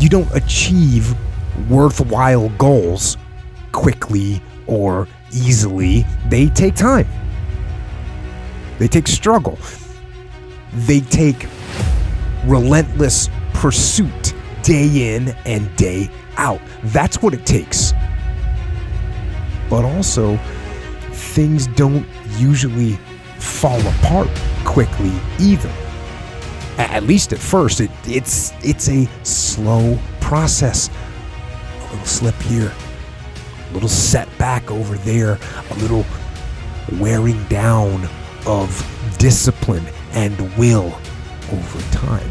You don't achieve worthwhile goals quickly or easily. They take time. They take struggle. They take relentless pursuit day in and day out. That's what it takes. But also, things don't usually fall apart quickly either. At least at first, it's a slow process. A little slip here, a little setback over there, a little wearing down of discipline and will over time.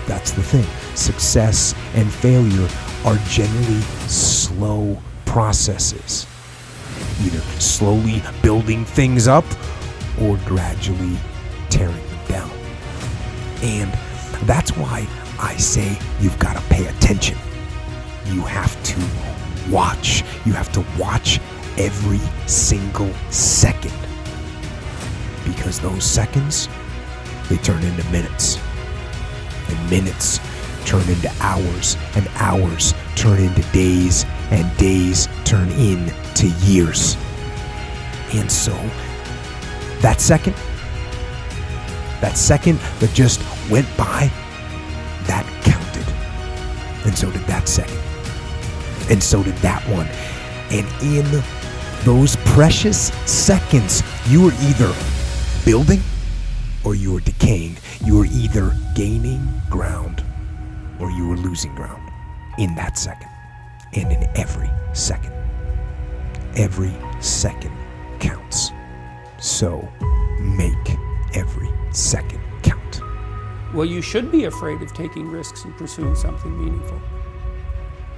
That's the thing. Success and failure are generally slow processes. Either slowly building things up or gradually tearing them down. And that's why I say you've got to pay attention. You have to watch. You have to watch every single second. Because those seconds, they turn into minutes. And minutes turn into hours. And hours turn into days. And days turn into years. And so, that second that just went by, that counted. And so did that second. And so did that one. And in those precious seconds, you are either building or you are decaying. You are either gaining ground or you are losing ground in that second. And in every second. Every second counts. So make every second count. Well, you should be afraid of taking risks and pursuing something meaningful.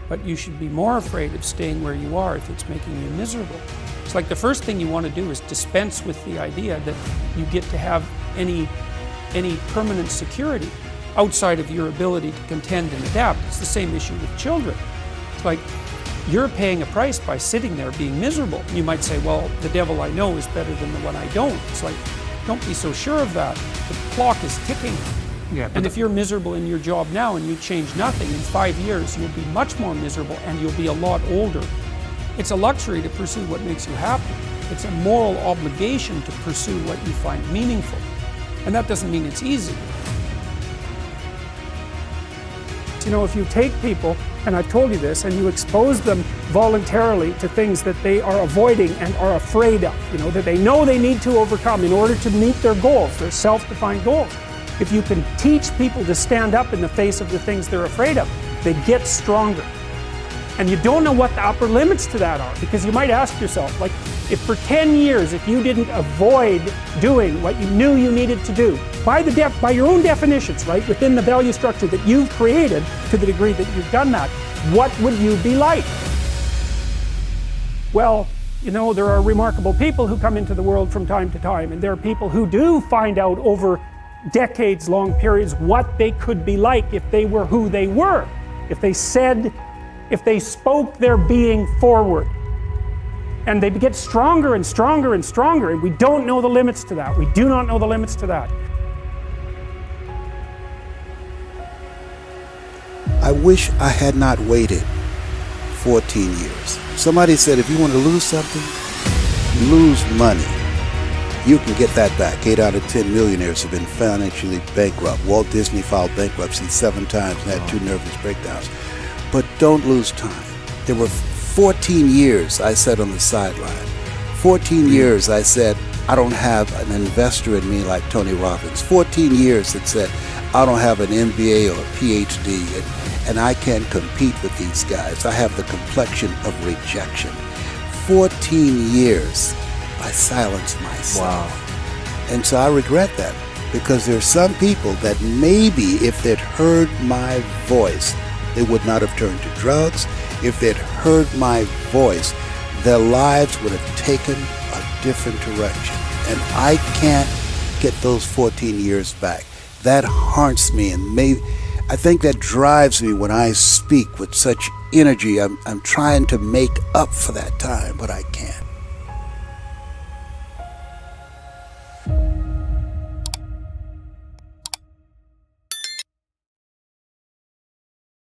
But you should be more afraid of staying where you are if it's making you miserable. It's like the first thing you want to do is dispense with the idea that you get to have any permanent security outside of your ability to contend and adapt. It's the same issue with children. It's like you're paying a price by sitting there being miserable. You might say, well, the devil I know is better than the one I don't. It's like, don't be so sure of that. The clock is ticking. Yeah, and if you're miserable in your job now and you change nothing, in 5 years you'll be much more miserable and you'll be a lot older. It's a luxury to pursue what makes you happy. It's a moral obligation to pursue what you find meaningful. And that doesn't mean it's easy. You know, if you take people, and I've told you this, and you expose them voluntarily to things that they are avoiding and are afraid of, you know, that they know they need to overcome in order to meet their goals, their self-defined goals. If you can teach people to stand up in the face of the things they're afraid of, they get stronger. And you don't know what the upper limits to that are, because you might ask yourself, like, if for 10 years, if you didn't avoid doing what you knew you needed to do, by your own definitions, right, within the value structure that you've created, to the degree that you've done that, what would you be like? Well, you know, there are remarkable people who come into the world from time to time, and there are people who do find out over decades-long periods what they could be like if they were who they were, if they spoke their being forward. And they get stronger and stronger and stronger, and we don't know the limits to that. We do not know the limits to that. I wish I had not waited 14 years. Somebody said if you want to lose something, lose money. You can get that back. 8 out of 10 millionaires have been financially bankrupt. Walt Disney filed bankruptcy 7 times and had 2 nervous breakdowns. But don't lose time. There were 14 years I sat on the sideline. 14 years I said, I don't have an investor in me like Tony Robbins. 14 years that said, I don't have an MBA or a PhD, and I can't compete with these guys. I have the complexion of rejection. 14 years I silenced myself. Wow. And so I regret that, because there are some people that maybe if they'd heard my voice, they would not have turned to drugs. If they'd heard my voice, their lives would have taken a different direction. And I can't get those 14 years back. That haunts me, and I think that drives me when I speak with such energy. I'm trying to make up for that time, but I can't.